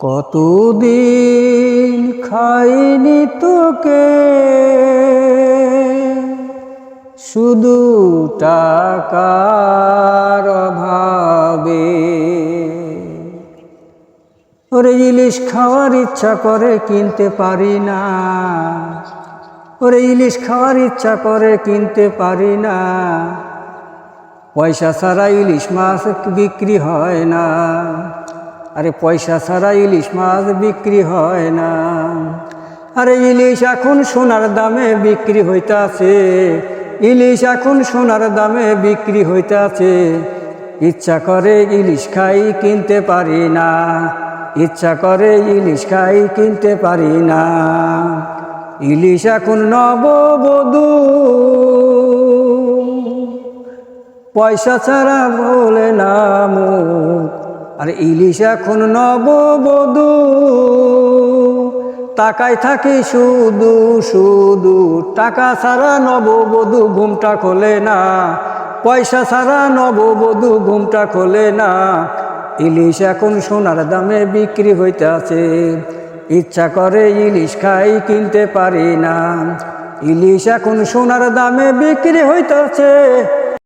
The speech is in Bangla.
কতদিন খাইনি তোকে শুধু টাকার অভাবে। ওরে ইলিশ খাওয়ার ইচ্ছা করে কিনতে পারি না, ওরে ইলিশ খাওয়ার ইচ্ছা করে কিনতে পারি না। পয়সা ছাড়া ইলিশ মাছ বিক্রি হয় না, আরে পয়সা ছাড়া ইলিশ মাছ বিক্রি হয় না। আরে ইলিশ এখন সোনার দামে বিক্রি হইতাছে, ইলিশ এখন সোনার দামে বিক্রি হইতাছে। ইচ্ছা করে ইলিশ খাই কিনতে পারি না, ইচ্ছা করে ইলিশ খাই কিনতে পারি না। ইলিশ এখন নববধূ, পয়সা ছাড়া বলে না মুখ। আর ইলিশ এখন নববধূ, টাকায় থাকি শুধু শুধু। টাকা ছাড়া নববধূ ঘুমটা খোলে না, পয়সা ছাড়া নববধূ ঘুমটা খোলে না। ইলিশ এখন সোনার দামে বিক্রি হইতাছে, ইচ্ছা করে ইলিশ খাই কিনতে পারি না। ইলিশ এখন সোনার দামে বিক্রি হইতাছে,